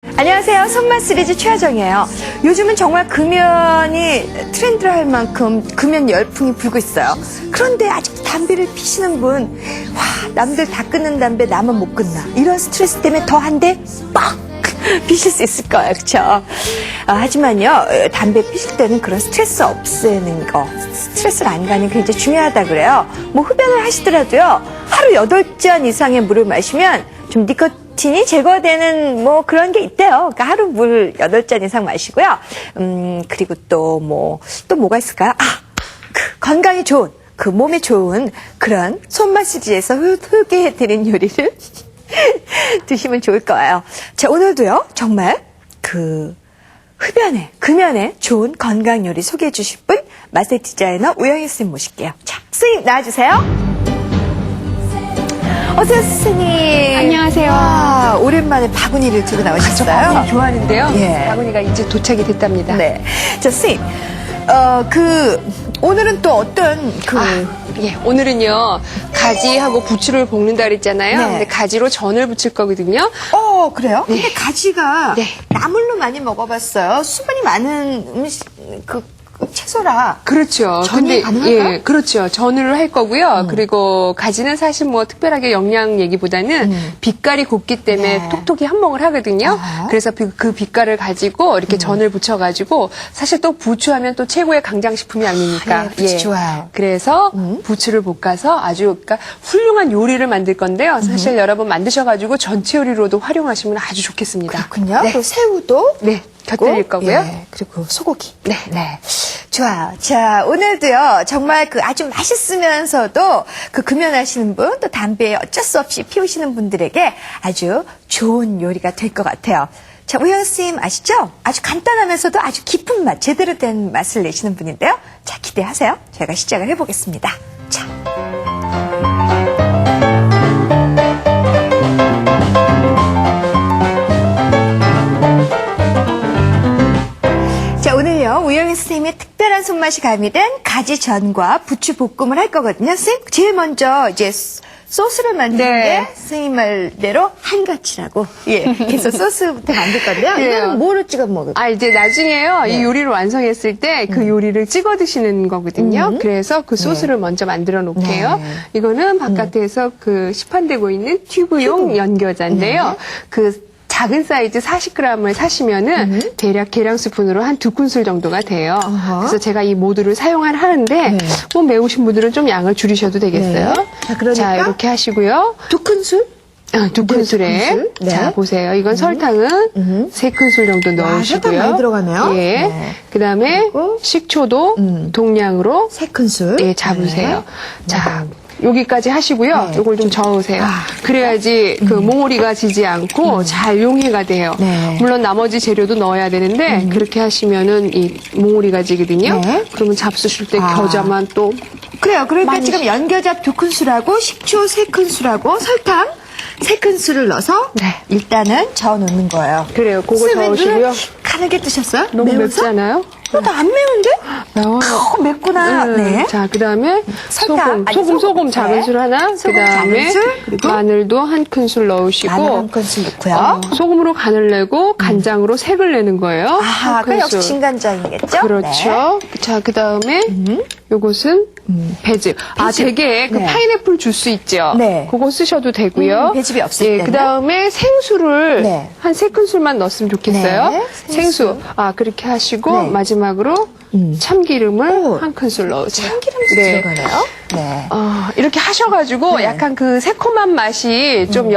안녕하세요. 손맛 시리즈 최하정이에요. 요즘은 정말 금연이 트렌드를 할 만큼 금연 열풍이 불고 있어요. 그런데 아직 담배를 피시는 분, 남들 다 끊는 담배 나만 못 끊나. 이런 스트레스 때문에 더 한 대 빡! 피실 수 있을 거예요. 그렇죠? 하지만요. 담배 피실 때는 그런 스트레스 없애는 거, 스트레스를 안 가는 게 굉장히 중요하다 그래요. 뭐 흡연을 하시더라도요. 하루 8잔 이상의 물을 마시면 좀 니코틴이 제거되는 뭐 그런 게 있대요. 그러니까 하루 물 8잔 이상 마시고요. 그리고 또 뭐가 있을까요? 건강에 좋은, 몸에 좋은 그런 손맛 시리즈에서 소개해드린 요리를 드시면 좋을 거예요. 자, 오늘도요, 정말 금연에 좋은 건강 요리 소개해 주실 분, 맛의 디자이너 우영희 선생님 모실게요. 자, 선생님 나와주세요. 어서오세요, 선생님. 안녕하세요. 와, 오랜만에 바구니를 들고 나오셨어요. 바구니 좋아하는데요. 예. 바구니가 이제 도착이 됐답니다. 네. 자, 선생님. 오늘은 또 어떤 오늘은요, 가지하고 부추를 볶는다 그랬잖아요. 네. 근데 가지로 전을 부칠 거거든요. 그래요? 근데 가지가 네. 나물로 많이 먹어봤어요. 수분이 많은 채소라. 그렇죠. 전이 가능할까요? 예, 그렇죠. 전을 할 거고요. 그리고 가지는 사실 뭐 특별하게 영양 얘기보다는 빛깔이 곱기 때문에 네. 톡톡히 한몫을 하거든요. 그래서 그 빛깔을 가지고 이렇게 전을 부쳐가지고 사실 또 부추하면 또 최고의 강장식품이 아닙니까? 그래요, 부추 좋아요. 그래서 부추를 볶아서 아주 그러니까 훌륭한 요리를 만들 건데요. 사실 여러분 만드셔가지고 전체 요리로도 활용하시면 아주 좋겠습니다. 그렇군요. 네. 그리고 새우도 네, 곁들일 거고요. 예, 그리고 소고기. 네. 좋아요. 자, 오늘도요, 정말 아주 맛있으면서도 금연하시는 분, 또 담배 어쩔 수 없이 피우시는 분들에게 아주 좋은 요리가 될 것 같아요. 자, 우영 선생님 아시죠? 아주 간단하면서도 아주 깊은 맛, 제대로 된 맛을 내시는 분인데요. 자, 기대하세요. 제가 시작을 해보겠습니다. 자. 자, 오늘요, 우영희 선생님의 특별한 손맛이 가미된 가지전과 부추 볶음을 할 거거든요. 선생님, 제일 먼저 이제 소스를 만드는 네. 게 선생님 말대로 한가치라고. 그래서 소스부터 만들 건데요. 그래요. 이거는 뭐로 찍어 먹을까요? 이제 나중에요. 이 요리를 완성했을 때 그 요리를 찍어 드시는 거거든요. 그래서 그 소스를 먼저 만들어 놓을게요. 네. 이거는 바깥에서 시판되고 있는 튜브용 연겨자인데요. 작은 사이즈 40g을 사시면은 대략 계량 스푼으로 한 2큰술 정도가 돼요. 그래서 제가 이 모두를 하는데 뭐 매우신 분들은 좀 양을 줄이셔도 되겠어요. 네. 자, 그러니까 이렇게 하시고요. 2큰술? 2큰술에 큰술? 네. 자 보세요. 이건 설탕은 3큰술 정도 넣으시고요. 설탕 많이 들어가네요. 예. 네. 그다음에 그리고 식초도 동량으로 3큰술. 예, 잡으세요. 네. 자, 여기까지 하시고요. 네. 요걸 좀 저으세요. 그래야지 몽오리가 지지 않고 잘 용해가 돼요. 네. 물론 나머지 재료도 넣어야 되는데 그렇게 하시면은 이 몽오리가 지거든요. 네. 그러면 잡수실 때 겨자만 또 그래요. 그러니까 많이 지금 연겨자 2큰술하고 식초 3큰술하고 설탕 3큰술을 넣어서 네. 일단은 저어 놓는 거예요. 그래요. 그거 선생님, 저으시고요. 눈을 가늘게 뜨셨어요? 너무 매워서? 맵지 않아요? 나 안 매운데? 매워요. 맵구나. 네. 자, 그 다음에 설탕, 소금 작은 네. 술 하나, 그 소금 다음에 작은 술, 그리고 마늘도 1큰술 넣으시고, 마늘 1큰술 넣고요. 소금으로 간을 내고 간장으로 색을 내는 거예요. 아하, 그 1큰술. 역시 진간장이겠죠? 그렇죠. 자, 그 다음에 요것은 배즙. 되게 네. 파인애플 주스 있죠? 네. 그거 쓰셔도 되고요. 배즙이 없을 때는? 그 다음에 생수를 네. 한 3큰술만 넣었으면 좋겠어요. 네, 생수. 그렇게 하시고 네. 마지막으로 참기름을 오. 1큰술 넣으세요. 참기름도 네. 들어가네요. 네. 이렇게 하셔가지고 약간 새콤한 맛이 좀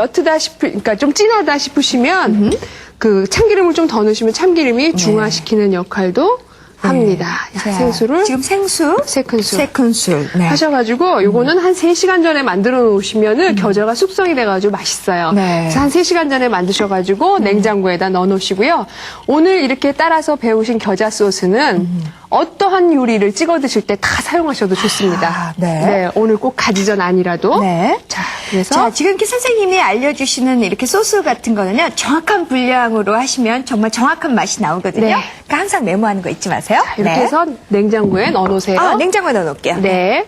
그러니까 좀 진하다 싶으시면 그 참기름을 좀 더 넣으시면 참기름이 중화시키는 역할도 합니다. 자, 생수를 지금 생수 3큰술 3큰술. 네. 하셔가지고 요거는 한 3시간 전에 만들어 놓으시면은 겨자가 숙성이 돼가지고 맛있어요. 네. 그래서 한 3시간 전에 만드셔가지고 냉장고에다 넣어 놓으시고요. 오늘 이렇게 따라서 배우신 겨자 소스는 어떠한 요리를 찍어 드실 때 다 사용하셔도 좋습니다. 네. 오늘 꼭 가지전 아니라도. 네. 자, 그래서 자, 지금 이렇게 선생님이 알려주시는 이렇게 소스 같은 거는요, 정확한 분량으로 하시면 정말 정확한 맛이 나오거든요. 네. 그러니까 항상 메모하는 거 잊지 마세요. 이렇게 해서 냉장고에 넣어 놓으세요. 냉장고에 넣어놓을게요. 네.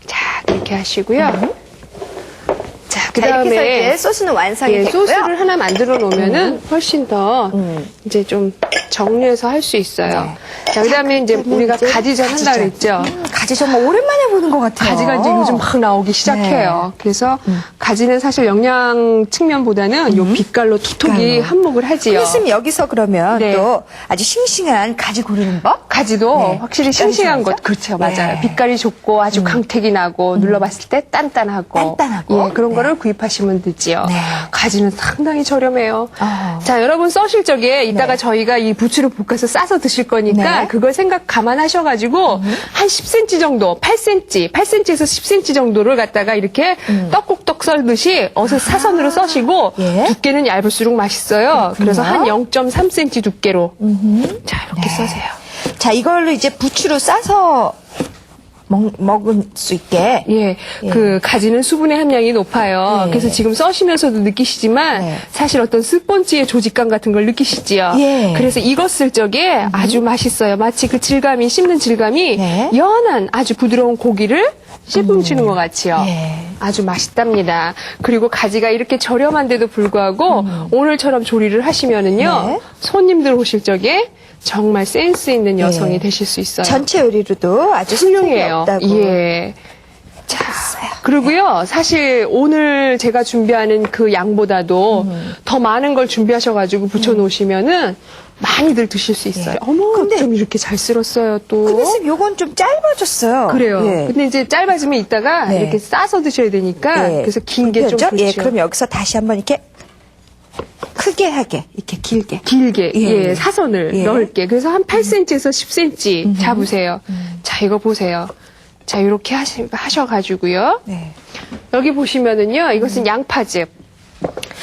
자, 그렇게 하시고요. 자, 자, 이렇게 해서 이제 소스는 완성이 예, 됐고요. 소스를 하나 만들어 놓으면은 훨씬 더 이제 좀 정리해서 할 수 있어요. 네. 자, 그다음에 이제 그러면 우리가 이제 가지전 한다 그랬죠. 가지 정말 오랜만에 보는 것 같아요. 가지가 이제 요즘 막 나오기 시작해요. 그래서 가지는 사실 영양 측면보다는 요 빛깔로 톡톡이 한몫을 하지요. 교수님 여기서 그러면 네. 또 아주 싱싱한 가지 고르는 법? 가지도 네. 확실히 빛깔이 싱싱한 좋아서? 것, 그렇죠, 맞아요. 네. 빛깔이 좋고 아주 광택이 나고 눌러봤을 때 단단하고, 단단하고. 예, 그런 네. 거를 구입하시면 되지요. 네. 가지는 상당히 저렴해요. 어. 자, 여러분 써실 적에 이따가 네. 저희가 이 부추를 볶아서 싸서 드실 거니까 네. 그걸 감안하셔가지고 한 10cm 정도, 8cm에서 10cm 정도를 갖다가 이렇게 떡국떡 썰듯이 어서 사선으로 써시고 예. 두께는 얇을수록 맛있어요. 그래서 한 0.3cm 두께로 자, 이렇게 써세요. 자, 이걸로 이제 부추로 싸서 먹을 수 있게. 예, 그 가지는 수분의 함량이 높아요. 예. 그래서 지금 써시면서도 느끼시지만 네. 사실 어떤 스펀지의 조직감 같은 걸 느끼시지요. 예. 그래서 이거 쓸 적에 아주 맛있어요. 마치 그 질감이 씹는 질감이 네. 연한 아주 부드러운 고기를 씹으시는 것 같이요. 예. 아주 맛있답니다. 그리고 가지가 이렇게 저렴한데도 불구하고 오늘처럼 조리를 하시면은요 네. 손님들 오실 적에 정말 센스 있는 여성이 예. 되실 수 있어요. 전체 요리로도 아주 훌륭해요. 없다고. 예. 자, 그리고요, 사실 오늘 제가 준비하는 그 양보다도 더 많은 걸 준비하셔가지고 붙여놓으시면은 많이들 드실 수 있어요. 예. 어머, 근데- 좀 이렇게 잘 쓸었어요, 또. 근데 선생님 요건 좀 짧아졌어요. 그래요. 예. 근데 이제 짧아지면 이따가 네. 이렇게 싸서 드셔야 되니까 예. 그래서 긴 게 좀 그렇죠? 좋죠. 예, 그럼 여기서 다시 한번 이렇게 크게 하게, 이렇게 길게. 길게, 예. 예, 사선을 예. 넓게. 그래서 한 8cm에서 10cm 잡으세요. 자, 이거 보세요. 자, 이렇게 하셔가지고요. 네. 여기 보시면은요, 이것은 양파즙.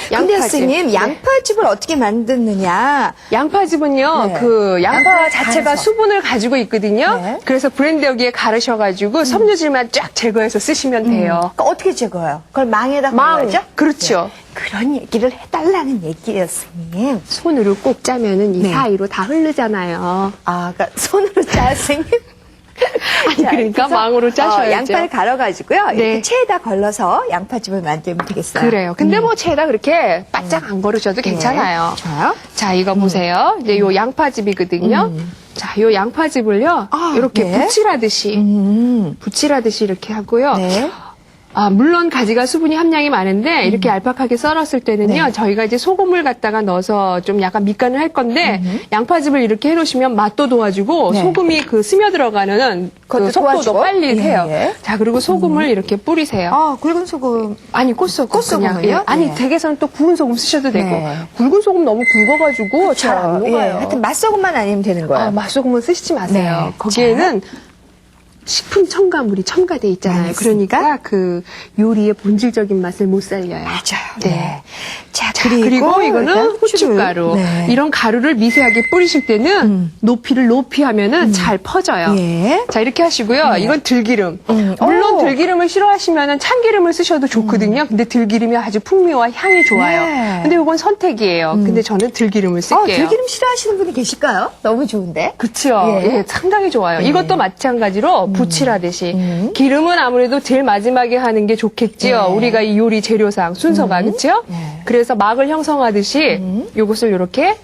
근데 선생님, 네. 양파즙을 어떻게 만드느냐? 양파즙은요, 네. 그 양파 양파를 자체가 갈아서. 수분을 가지고 있거든요. 네. 그래서 브랜드 여기에 가르셔가지고 섬유질만 쫙 제거해서 쓰시면 돼요. 그러니까 어떻게 제거해요? 그걸 망에다 망, 걸어야죠? 그렇죠. 그런 얘기를 해달라는 얘기예요, 선생님. 손으로 꼭 짜면은 이 네. 사이로 다 흐르잖아요. 아, 그러니까 손으로 짜, 선생님? 아니, 그러니까 망으로 짜셔야죠. 양파를 갈아가지고요. 네. 이렇게 체에다 걸러서 양파즙을 만들면 되겠어요. 그래요. 근데 뭐 채에다 그렇게 바짝 안 걸으셔도 괜찮아요. 네. 좋아요. 자, 이거 보세요. 이제 요 양파즙이거든요. 자, 요 양파즙을요. 아, 이렇게 네. 부칠하듯이 이렇게 하고요. 네. 아, 물론 가지가 수분이 함량이 많은데 이렇게 얄팍하게 썰었을 때는요. 네. 저희가 이제 소금을 갖다가 넣어서 좀 약간 밑간을 할 건데 양파즙을 이렇게 해놓으시면 맛도 도와주고 네. 소금이 그 스며 들어가는 그것도 그 속도도 도와주고? 빨리 예, 해요. 예. 자, 그리고 소금을 이렇게 뿌리세요. 아, 굵은 소금. 아니 꽃소금 꽃소금을요? 그냥, 예. 아니 네. 댁에서는 또 구운 소금 쓰셔도 되고 네. 굵은 소금 너무 굵어가지고 잘 안 녹아요. 예, 하여튼 맛소금만 아니면 되는 거예요. 아, 맛소금은 쓰시지 마세요. 네. 거기에는 식품 첨가물이 첨가돼 있잖아요. 알겠습니까? 그러니까 그 요리의 본질적인 맛을 못 살려요. 맞아요. 네. 네. 자, 그리고 이거는 일단 후춧가루. 네. 이런 가루를 미세하게 뿌리실 때는 높이를 높이 하면은 잘 퍼져요. 예. 자, 이렇게 하시고요. 이건 들기름. 물론 오. 들기름을 싫어하시면은 참기름을 쓰셔도 좋거든요. 근데 들기름이 아주 풍미와 향이 좋아요. 네. 근데 이건 선택이에요. 근데 저는 들기름을 쓸게요. 들기름 싫어하시는 분이 계실까요? 너무 좋은데. 그렇죠. 예. 예, 상당히 좋아요. 이것도 마찬가지로 부칠하듯이 기름은 아무래도 제일 마지막에 하는 게 좋겠지요. 네. 우리가 이 요리 재료상 순서가 그렇죠? 네. 그래서 막을 형성하듯이 요것을 이렇게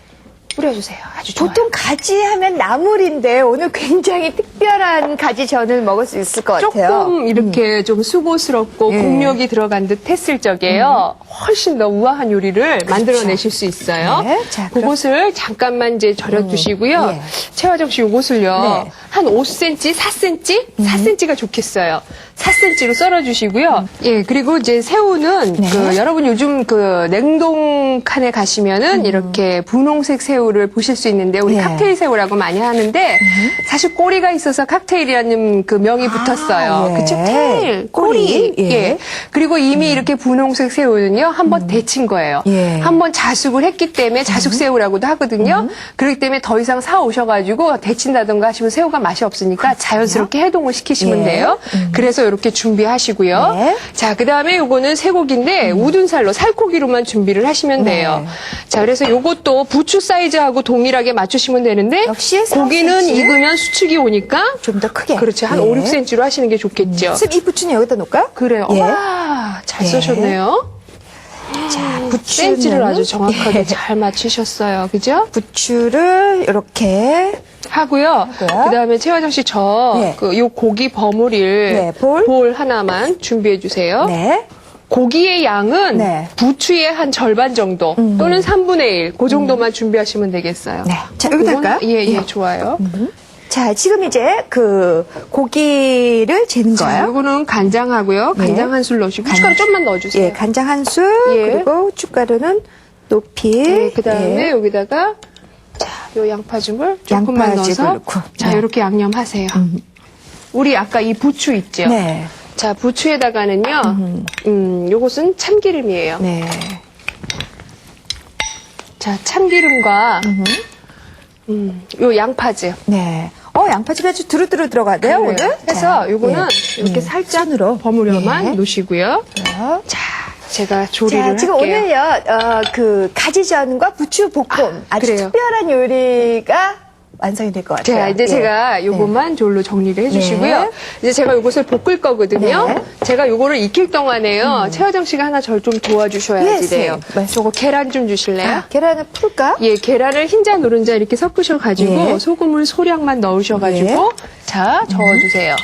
뿌려주세요. 아주 좋아요. 보통 가지 하면 나물인데 오늘 굉장히 특별한 가지전을 먹을 수 있을 것 같아요. 조금 이렇게 좀 수고스럽고 예. 공력이 들어간 듯 했을 적에요. 훨씬 더 우아한 요리를 만들어내실 수 있어요. 네. 자, 그럼- 그것을 잠깐만 이제 절여두시고요. 예. 최화정 씨 요것을요. 네. 한 5cm, 4cm? 4cm가 좋겠어요. 4cm로 썰어주시고요. 예, 그리고 이제 새우는 네. 그 여러분 요즘 그 냉동칸에 가시면은 이렇게 분홍색 새우를 보실 수 있는데 우리 예. 칵테일 새우라고 많이 하는데 사실 꼬리가 있어서 칵테일이라는 그 명이 붙었어요. 예. 그쵸? 테일, 꼬리. 꼬리. 예. 예. 그리고 이미 이렇게 분홍색 새우는요, 한번 데친 거예요. 예. 한번 자숙을 했기 때문에 자숙새우라고도 하거든요. 그렇기 때문에 더 이상 사 오셔가지고 데친다던가 하시면 새우가 맛이 없으니까 자연스럽게 해동을 시키시면 예. 돼요. 그래서 이렇게 준비하시고요. 네. 자, 그 다음에 요거는 쇠고기인데 우둔살로, 살코기로만 준비를 하시면 돼요. 자, 그래서 요것도 부추 사이즈하고 동일하게 맞추시면 되는데 역시 고기는 3cm? 익으면 수축이 오니까 좀 더 크게. 그렇죠. 한 예. 5, 6cm로 하시는 게 좋겠죠. 선생님, 이 부추는 여기다 놓을까요? 그래요. 예. 와, 잘 예. 써셨네요. 자, 부추는 센치를 아주 정확하게 잘 맞추셨어요. 그죠? 부추를 이렇게 하고요. 그다음에 최화정 씨 네. 요 고기 버무릴 네, 볼. 하나만 준비해 주세요. 네. 고기의 양은 네. 부추의 한 절반 정도 또는 3분의 1, 그 정도만 준비하시면 되겠어요. 네. 자, 여기다 이건- 할까요? 예, 좋아요. 자, 지금 이제 그 고기를 재는 자, 거예요. 요거는 간장하고요. 네. 간장 한 술 넣으시고 후춧가루 좀만 넣어주세요. 예, 간장 한 술, 예. 그리고 후춧가루는 높이. 네, 그다음에 예. 여기다가 자, 요 양파즙을 조금만 양파즙을 넣어서 넣고. 자, 네. 이렇게 양념하세요. 우리 아까 이 부추 있죠? 네. 자, 부추에다가는요. 요것은 참기름이에요. 네. 자, 참기름과 요 양파즙. 네. 양파즙이 아주 두루두루 들어가네요, 오늘. 그래서 자, 요거는 예. 이렇게 살짝 짠으로. 버무려만 예. 놓으시고요. 자, 자, 제가 조리를 자, 지금 할게요. 오늘요, 그 가지전과 부추 볶음. 아주 그래요. 특별한 요리가 완성이 될 것 같아요. 자, 이제 예. 제가 요것만 졸로 정리를 해주시고요. 네. 이제 제가 요것을 볶을 거거든요. 네. 제가 요거를 익힐 동안에요. 최화정 씨가 하나 절 좀 도와주셔야지 예, 돼요. 네. 저거 계란 좀 주실래요? 아, 계란을 풀까? 예, 계란을 흰자 노른자 이렇게 섞으셔가지고 예. 소금을 소량만 넣으셔가지고 예. 자, 저어주세요.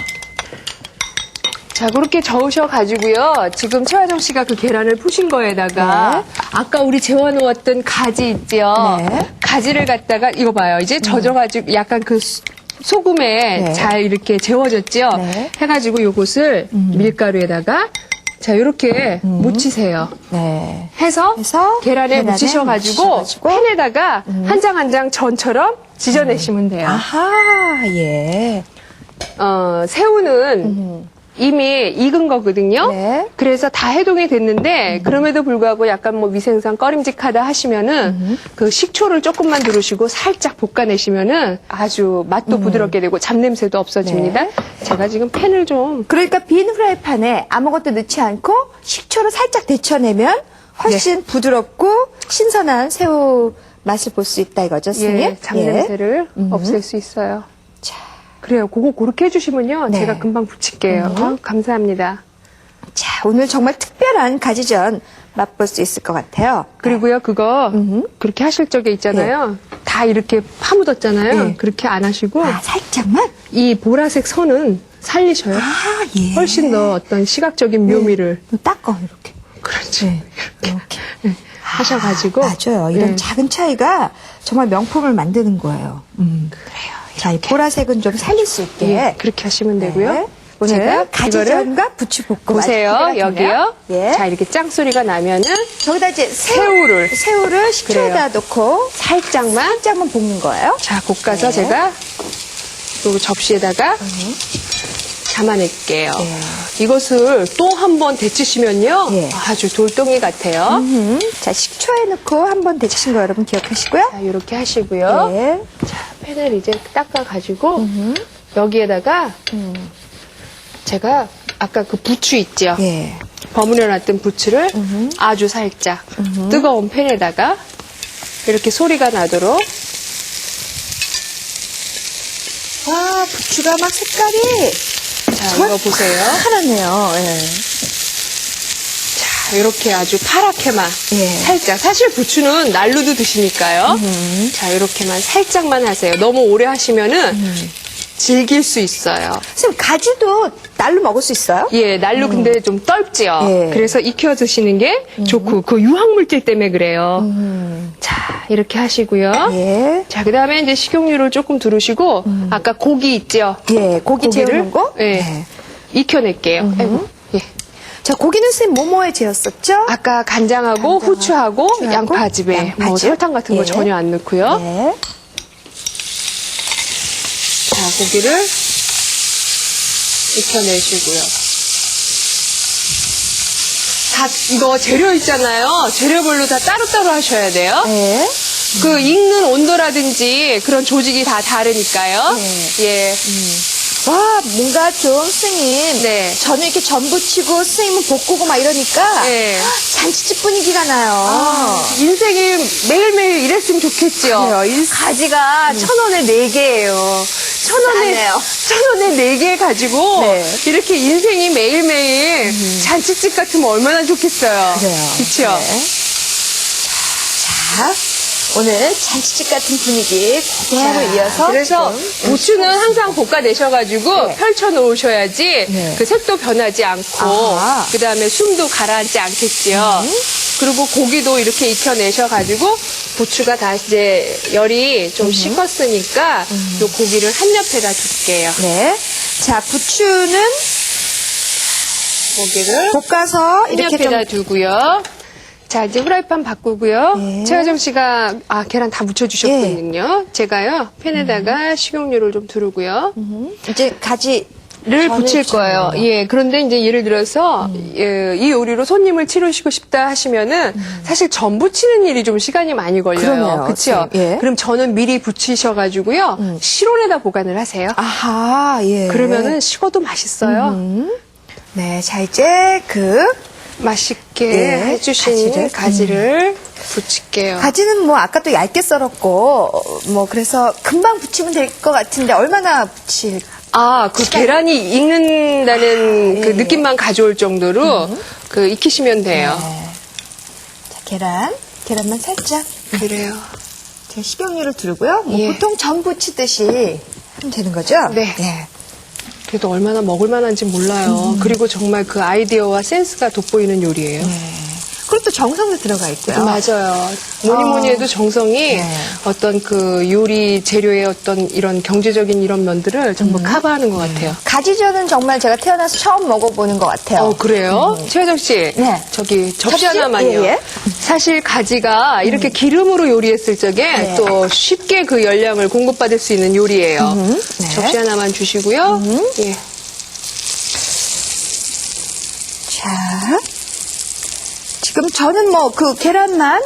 자, 그렇게 저으셔가지고요. 지금 최화정 씨가 그 계란을 푸신 거에다가 아까 우리 재워놓았던 가지 있죠? 네. 가지를 갖다가 이거 봐요. 이제 젖어가지고 약간 그 소금에 네. 잘 이렇게 재워졌죠? 네. 해가지고 요것을 밀가루에다가 자, 이렇게 묻히세요. 네. 해서 계란에 묻히셔가지고 묻히셔가지고 팬에다가 한 장 한 장 전처럼 지져내시면 돼요. 아하, 예. 새우는 이미 익은 거거든요. 네. 그래서 다 해동이 됐는데 그럼에도 불구하고 약간 뭐 위생상 꺼림직하다 하시면은 그 식초를 조금만 두르시고 살짝 볶아내시면은 아주 맛도 부드럽게 되고 잡냄새도 없어집니다. 네. 제가 지금 팬을 좀 그러니까 빈 프라이팬에 아무것도 넣지 않고 식초로 살짝 데쳐내면 훨씬 부드럽고 신선한 새우 맛을 볼 수 있다 이거죠, 스님? 예, 잡냄새를 없앨 수 있어요. 자, 그래요. 그렇게 해주시면요. 네. 제가 금방 붙일게요. 감사합니다. 자, 오늘 정말 특별한 가지전 맛볼 수 있을 것 같아요. 그리고요, 그거 그렇게 하실 적에 있잖아요. 다 이렇게 파묻었잖아요. 네. 그렇게 안 하시고 살짝만? 이 보라색 선은 살리셔요. 예. 훨씬 더 어떤 시각적인 묘미를 닦아, 이렇게. 그렇죠. 이렇게. 하셔가지고 맞아요. 이런 네. 작은 차이가 정말 명품을 만드는 거예요. 그래요. 자, 이 보라색은 좀 살릴 수 있게. 예, 그렇게 하시면 되고요. 네. 오늘 제가 가지전과 부추볶음 보세요. 아주 기대가 되네요. 여기요. 예. 자, 이렇게 짱 소리가 나면은 저기다 이제 새우를. 새우를 식초에다 넣고 살짝만 볶는 거예요. 자, 볶아서 네. 제가 요 접시에다가 담아낼게요. 네. 이것을 또 한 번 데치시면요. 네. 아주 돌덩이 같아요. 자, 식초에 넣고 한번 데치신 거 여러분 기억하시고요. 자, 이렇게 하시고요. 네. 자, 팬을 이제 닦아가지고 여기에다가 제가 아까 그 부추 있죠? 예. 버무려놨던 부추를 아주 살짝 뜨거운 팬에다가 이렇게 소리가 나도록 와, 부추가 막 색깔이 자, 이거 보세요. 파랗네요. 예. 자, 이렇게 아주 파랗게만 예. 살짝. 사실 부추는 날로도 드시니까요. 자, 이렇게만 살짝만 하세요. 너무 오래 하시면은 질길 수 있어요. 선생님, 가지도 날로 먹을 수 있어요? 예, 날로 근데 좀 떫지요. 예. 그래서 익혀 드시는 게 좋고 그 유황물질 때문에 그래요. 자, 이렇게 하시고요. 예. 자, 그다음에 이제 식용유를 조금 두르시고 아까 고기 있죠? 예, 고기 재우는 거? 예. 네. 익혀낼게요. 아이고, 예. 자, 고기는 선생님 뭐뭐에 재웠었죠? 아까 간장하고 후추하고 후추하고 양파즙에 뭐 양파즙. 설탕 같은 거 예. 전혀 안 넣고요. 네. 자, 고기를 익혀내시고요. 다 이거 재료 있잖아요. 재료별로 다 따로따로 하셔야 돼요. 네. 그 익는 온도라든지 그런 조직이 다 다르니까요. 네. 예. 와, 뭔가 좀 스님. 네. 저는 이렇게 전 부치고 스님은 볶고 막 이러니까 네. 잔치집 분위기가 나요. 인생이 매일매일 이랬으면 좋겠죠. 그래요. 가지가 1,000원에 4개예요. 싸네요. 1,000원에 4개 가지고 네. 이렇게 인생이 매일매일 잔치집 같으면 얼마나 좋겠어요. 그래요. 그렇죠? 네. 자, 오늘 잔치집 같은 분위기 그대로 이어서 그래서 좀 부추는 항상 볶아내셔가지고 네. 펼쳐놓으셔야지 네. 그 색도 변하지 않고 아하. 그 다음에 숨도 가라앉지 않겠지요. 그리고 고기도 이렇게 익혀내셔가지고 부추가 다 이제 열이 좀 식었으니까 요 고기를 한 옆에다 둘게요. 네. 자, 부추는 고기를 볶아서 한 이렇게 옆에다 좀 두고요. 자, 이제 후라이팬 바꾸고요. 네. 최하정 씨가 계란 다 무쳐주셨거든요. 제가요 팬에다가 식용유를 좀 두르고요. 이제 가지 를 전을 붙일 주는 거예요. 거. 예. 그런데 이제 예를 들어서 이 요리로 손님을 치르시고 싶다 하시면은 사실 전 부치는 일이 좀 시간이 많이 걸려요. 그러네요. 그렇죠? 예. 그럼 저는 미리 부치셔가지고요. 실온에다 보관을 하세요. 아하, 예. 그러면은 식어도 맛있어요. 네, 자, 이제 맛있게 예, 해주신 가지를 부칠게요. 가지는 뭐 아까 또 얇게 썰었고, 뭐 그래서 금방 부치면 될 것 같은데 얼마나 부칠? 그 계란이 익는다는 그 예. 느낌만 가져올 정도로 그 익히시면 돼요. 네. 자, 계란만 살짝. 그래요. 제가 식용유를 두르고요. 뭐 예. 보통 전 부치듯이 하면 되는 거죠? 네. 예. 그래도 얼마나 먹을 만한지 몰라요. 그리고 정말 그 아이디어와 센스가 돋보이는 요리예요. 그리고 또 정성도 들어가 있고요. 맞아요. 뭐니 해도 정성이 네. 어떤 그 요리 재료의 어떤 이런 경제적인 이런 면들을 전부 커버하는 것 같아요. 가지전은 정말 제가 태어나서 처음 먹어보는 것 같아요. 그래요? 최하정 씨. 네. 저기 접시 접시? 하나만요. 예, 예. 사실 가지가 이렇게 기름으로 요리했을 적에 네. 또 쉽게 그 열량을 공급받을 수 있는 요리예요. 네. 접시 하나만 주시고요. 예. 자, 지금 저는 뭐 그 계란만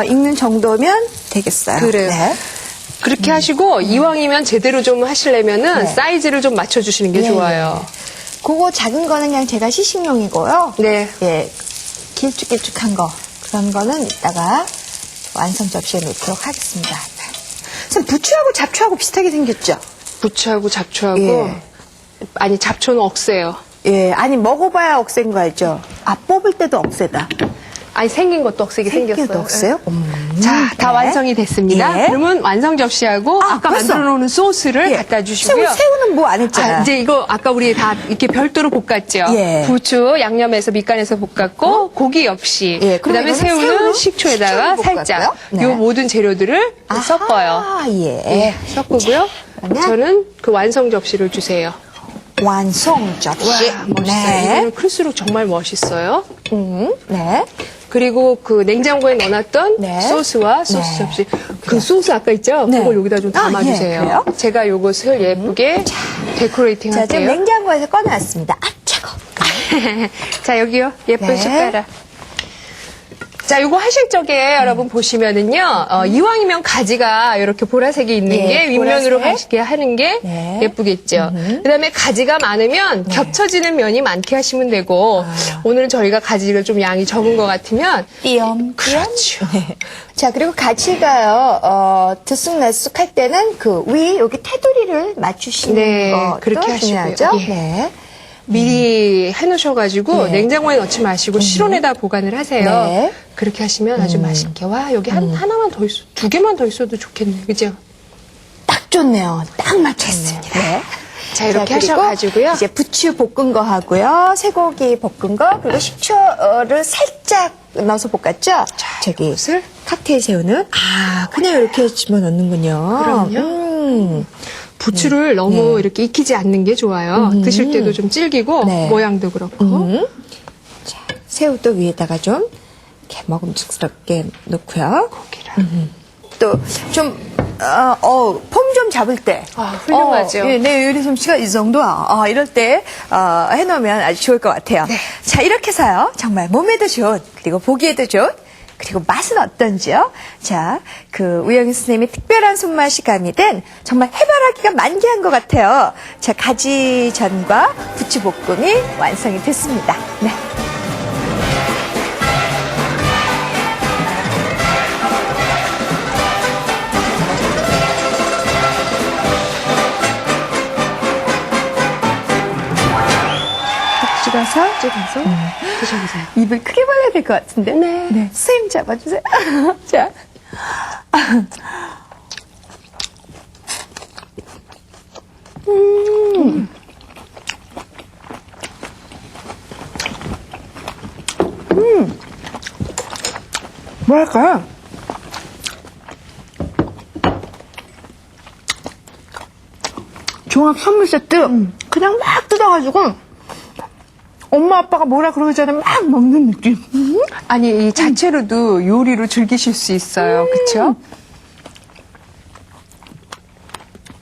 익는 정도면 되겠어요. 그래요. 네. 그렇게 하시고 이왕이면 제대로 좀 하시려면은 네. 사이즈를 좀 맞춰주시는 게 네, 좋아요. 그거 작은 거는 그냥 제가 시식용이고요. 네. 예, 길쭉길쭉한 거 그런 거는 이따가 완성 접시에 놓도록 하겠습니다. 선생님, 부추하고 잡초하고 비슷하게 생겼죠? 부추하고 잡초하고 예. 아니 잡초는 억세요. 예, 아니 먹어봐야 억센 거 알죠? 뽑을 때도 억세다. 아니 생긴 것도 억세게 생겼어요. 생겨도 억세요? 자, 다 네. 완성이 됐습니다. 예. 그러면 완성 접시하고 아까 벌써? 만들어 놓은 소스를 예. 갖다 주시고요. 새우는 뭐 안 했잖아요. 이제 이거 아까 우리 다 이렇게 별도로 볶았죠. 예. 부추 양념해서 밑간에서 볶았고 고기 역시. 예, 그럼 그다음에 이거는 새우는 새우로 식초에다가 식초를 살짝 볶았고요. 네. 요 모든 재료들을 섞어요. 아, 예. 예, 섞고요. 그러면 저는 그 완성 접시를 주세요. 완성 접시. 와, 멋있어요. 네. 이거는 클수록 정말 멋있어요. 네. 그리고 그 냉장고에 넣어놨던 네. 소스와 소스 네. 접시. 그 소스 아까 있죠? 네. 그걸 여기다 좀 아, 담아주세요. 예, 그래요? 제가 요것을 예쁘게 데코레이팅 자, 지금 할게요. 냉장고에서 꺼내왔습니다. 차가워. 자, 여기요. 예쁜 네. 숟가락. 자, 요거 하실 적에 여러분 보시면은요, 이왕이면 가지가 이렇게 보라색이 있는 예, 게 윗면으로 보라색. 가시게 하는 게 네. 예쁘겠죠. 그 다음에 가지가 많으면 겹쳐지는 면이 많게 하시면 되고, 오늘은 저희가 가지를 좀 양이 적은 것 같으면, 띄엄. 그렇죠. 자, 그리고 가지가요, 들쑥날쑥 할 때는 그 위, 여기 테두리를 맞추시는 네, 것도 그렇게 하시고요. 중요하죠. 예. 네. 미리 해놓으셔가지고 네. 냉장고에 넣지 마시고 실온에다 보관을 하세요. 네. 그렇게 하시면 아주 맛있게. 와, 여기 하나만 더 있어. 2개만 더 있어도 좋겠네. 그죠? 딱 좋네요. 딱 맞췄습니다. 네. 자, 이렇게 그리고 하셔가지고요. 이제 부추 볶은 거 하고요. 쇠고기 볶은 거, 그리고 식초를 살짝 넣어서 볶았죠? 저기, 이것을 칵테일 새우는, 그냥 이렇게 집어넣는군요. 그럼요. 부추를 너무 이렇게 익히지 않는 게 좋아요. 드실 때도 좀 질기고 네. 모양도 그렇고. 자, 새우도 위에다가 좀 이렇게 먹음직스럽게 놓고요. 고기를. 또 좀, 폼 좀 잡을 때. 훌륭하죠. 예, 내 요리 솜씨가 이 정도야. 이럴 때, 해놓으면 아주 좋을 것 같아요. 네. 자, 이렇게 해서요. 정말 몸에도 좋은, 그리고 보기에도 좋은, 그리고 맛은 어떤지요? 자, 그 우영희 선생님의 특별한 손맛이 가미된 정말 해바라기가 만개한 것 같아요. 자, 가지전과 부추볶음이 완성이 됐습니다. 네. 찍어서 드셔보세요. 입을 크게 벌려야 될 것 같은데. 네. 선생님 잡아주세요. 자. 뭐랄까요? 종합 선물 세트 그냥 막 뜯어가지고 엄마 아빠가 뭐라 그러기 전에 막 먹는 느낌. 아니, 이 자체로도 요리로 즐기실 수 있어요. 그쵸?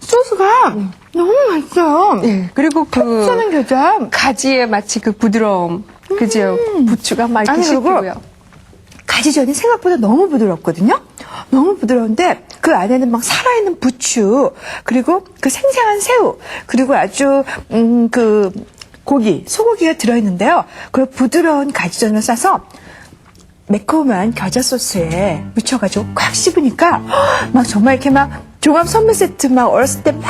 소스가 너무 맛있어요. 네. 그리고 그 쏘는 겨자. 가지의 마치 그 부드러움. 그죠? 부추가 막 이렇게 아니, 그리고 씹히고요. 가지전이 생각보다 너무 부드럽거든요. 너무 부드러운데 그 안에는 막 살아있는 부추 그리고 그 생생한 새우 그리고 아주 그 고기 소고기가 들어있는데요. 그 부드러운 가지전을 싸서 매콤한 겨자 소스에 묻혀가지고 꽉 씹으니까 막 정말 이렇게 막 종합 선물 세트 막 어렸을 때 막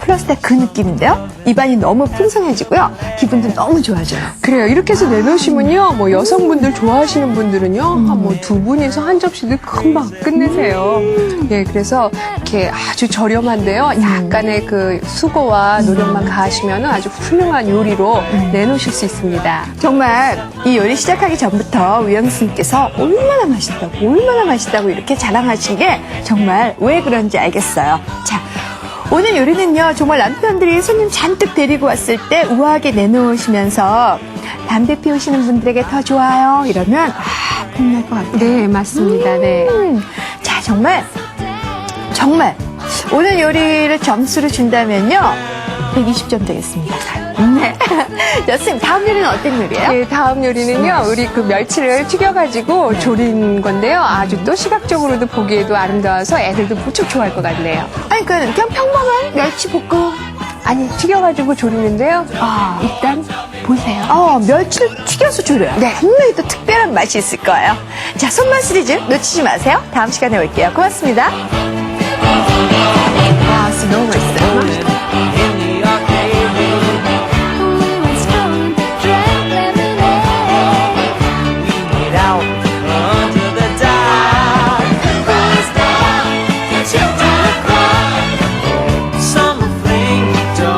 플러스 그 느낌인데요. 입안이 너무 풍성해지고요. 기분도 너무 좋아져요. 그래요. 이렇게 해서 내놓으시면요. 뭐 여성분들 좋아하시는 분들은요. 한 뭐 두 분이서 한 접시도 금방 끝내세요. 예, 그래서 이렇게 아주 저렴한데요. 약간의 그 수고와 노력만 가하시면 아주 훌륭한 요리로 내놓으실 수 있습니다. 정말 이 요리 시작하기 전부터 우영스님께서 얼마나 맛있다고 이렇게 자랑하신 게 정말 왜 그런지 알겠어요. 자, 오늘 요리는요, 정말 남편들이 손님 잔뜩 데리고 왔을 때 우아하게 내놓으시면서 담배 피우시는 분들에게 더 좋아요. 이러면, 끝날 것 같아요. 네, 맞습니다. 네. 자, 정말 오늘 요리를 점수를 준다면요, 120점 되겠습니다. 네. 자, 선생님, 다음 요리는 어떤 요리예요? 네, 다음 요리는요, 우리 그 멸치를 튀겨가지고 조린 건데요. 아주 또 시각적으로도 보기에도 아름다워서 애들도 무척 좋아할 것 같네요. 아니, 그냥 평범한 멸치 볶음. 아니, 튀겨가지고 조리는데요. 일단 보세요. 멸치를 튀겨서 조려요. 네. 분명히 또 특별한 맛이 있을 거예요. 자, 손맛 시리즈 놓치지 마세요. 다음 시간에 올게요. 고맙습니다.